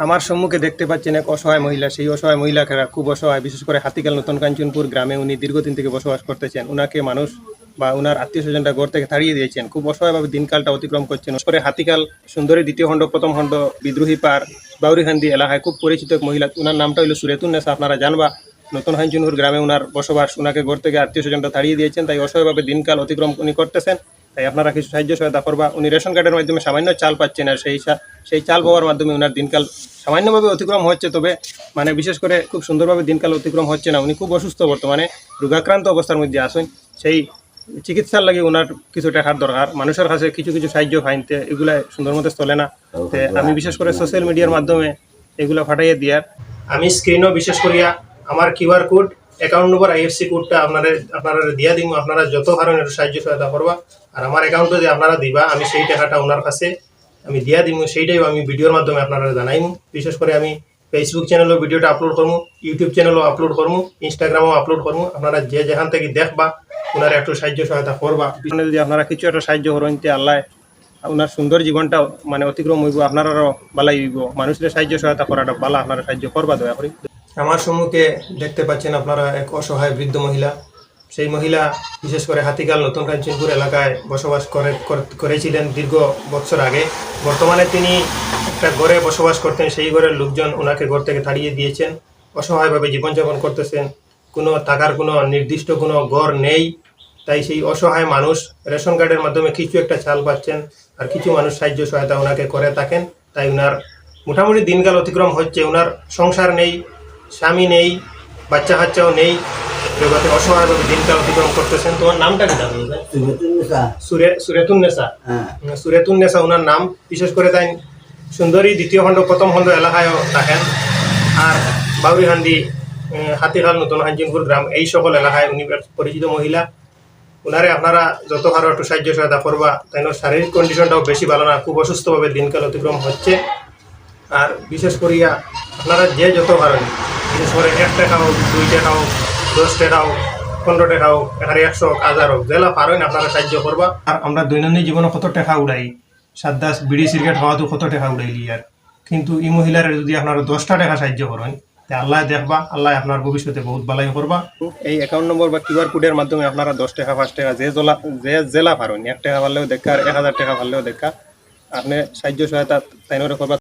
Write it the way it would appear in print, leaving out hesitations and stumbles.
আমার সম্মুখে দেখতে পাচ্ছেন এক অসহায় মহিলা। সেই অসহায় মহিলাকে খুব অসহায়, বিশেষ করে হাতিকাল নতুন কাঞ্চনপুর গ্রামে উনি দীর্ঘদিন থেকে বসবাস করতেছেন। উনাকে মানুষ বা উনার আত্মীয় স্বজনরা ঘর থেকে তাড়িয়ে দিয়েছেন। খুব অসহায়ভাবে দিনকালটা অতিক্রম করছেন। পরে হাতিকাল সুন্দরী দ্বিতীয় খণ্ড প্রথম খণ্ড বিদ্রোহী পার বাউরিখান্দি এলাকায় খুব পরিচিত এক মহিলা। উনার নামটা হলো সুরেতুন্নেসা। আপনারা জানবা নতুন কাঞ্চনপুর গ্রামে উনার বসবাস। উনাকে ঘর থেকে আত্মীয় স্বজনরা তাড়িয়ে দিয়েছেন, তাই অসহায়ভাবে দিনকাল অতিক্রম উনি করতেছেন। তাই আপনারা কিছু সাহায্য সহায়তা করবা। উনি রেশন কার্ডের মাধ্যমে সামান্য চাল পাচ্ছেন, আর সেই চাল পাওয়ার মাধ্যমে ওনার দিনকাল সামান্যভাবে অতিক্রম হচ্ছে। তবে মানে বিশেষ করে খুব সুন্দরভাবে দিনকাল অতিক্রম হচ্ছে না। উনি খুব অসুস্থ, বর্তমানে রোগাক্রান্ত অবস্থার মধ্যে আসেন। সেই চিকিৎসার লাগে ওনার কিছু টাকার দরকার। মানুষের কাছে কিছু কিছু সাহায্য ফাইনতে এগুলা সুন্দর মতো চলে না। আমি বিশেষ করে সোশ্যাল মিডিয়ার মাধ্যমে এগুলো ফাটাইয়ে দিয়ার। আমি স্ক্রিনও বিশেষ করিয়া আমার QR code, account number, IFC কোডটা আপনারা দিয়া দিব। আপনারা যত পারেন একটু সাহায্য সহায়তা করবা। আর আমার অ্যাকাউন্টে যে আপনারা দিবা, আমি সেই টাকাটা ওনার কাছে আমি দিয়া দিব। সেইটাই আমি ভিডিওর মাধ্যমে আপনারা জানাইমু। বিশেষ করে আমি ফেসবুক চ্যানেলেও ভিডিওটা আপলোড করবো, ইউটিউব চ্যানেলও আপলোড করবো, ইনস্টাগ্রামও আপলোড করবো। আপনারা যে যেখান থেকে দেখবা ওনারা একটু সাহায্য সহায়তা করবা। পিছনে যদি আপনারা কিছু একটা সাহায্য করেন, আল্লাহ ওনার সুন্দর জীবনটা মানে অতিক্রম হইব, আপনারাও বালাই হইব। মানুষের সাহায্য সহায়তা করাটা বালা, আপনারা সাহায্য করবা দয়া করে। আমার সম্মুখে দেখতে পাচ্ছেন আপনারা এক অসহায় বৃদ্ধ মহিলা। সেই মহিলা বিশেষ করে হাতিকাল নতুন কাঞ্চনপুর এলাকায় বসবাস করেছিলেন দীর্ঘ বছর আগে। বর্তমানে তিনি একটা ঘরে বসবাস করতেন। সেই ঘরের লোকজন ওনাকে ঘর থেকে তাড়িয়ে দিয়েছেন। অসহায়ভাবে জীবনযাপন করতেছেন। কোনো থাকার কোনো নির্দিষ্ট কোনো ঘর নেই। তাই সেই অসহায় মানুষ রেশন কার্ডের মাধ্যমে কিছু একটা চাল পাচ্ছেন, আর কিছু মানুষ সাহায্য সহায়তা ওনাকে করে থাকেন। তাই ওনার মোটামুটি দিনকাল অতিক্রম হচ্ছে। ওনার সংসার নেই, স্বামী নেই, বাচ্চা কাচ্চাও নেই। জগতে অসহায়ভাবে দিনকাল অতিক্রম করতেছেন। তোমার নামটা কি? সুরেতুন্নেসা। সুরেতুন্নেসা ওনার নাম। বিশেষ করে তাই সুন্দরী দ্বিতীয় খণ্ড প্রথম খণ্ড এলাকায়ও থাকেন। আর বাউরিহান্দি, হাতিখাল নতুন কাঞ্চনপুর গ্রাম, এই সকল এলাকায় উনি পরিচিত মহিলা। ওনারে আপনারা যত পারো একটু সাহায্য সহায়তা করবা। তাই শারীরিক কন্ডিশনটাও বেশি ভালো না, খুব অসুস্থভাবে দিনকাল অতিক্রম হচ্ছে। আর বিশেষ করিয়া আপনারা যে যত পারেন, বিশেষ করে 1 টাকা হোক, 2 টাকা হোক, 10 টাকা হোক, 15 টাকা হোক, 100 হোক, 1000 হোক, জেলা পারেন আপনারা সাহায্য করবা। আর আমরা দৈনন্দিন জীবনে কত টাকা উড়াই, সাদ্দাস বিড়ি সিগারেট খাওয়াতো কত টাকা উড়াইলি। আর কিন্তু এই মহিলার যদি আপনারা 10টা টাকা সাহায্য করেন, আল্লাহ দেখবা, আল্লাহ আপনার ভবিষ্যতে বহুত বালাই করবা। এই অ্যাকাউন্ট নম্বর বা কিউআর কোডের মাধ্যমে আপনারা 10 টাকা, 5 টাকা, যে জেলা পারেন, 1 টাকা পারলেও দেখা, আর 1000 টাকা পারলেও দেখা, আপনি সাহায্য সহায়তা তাইনরে করবা।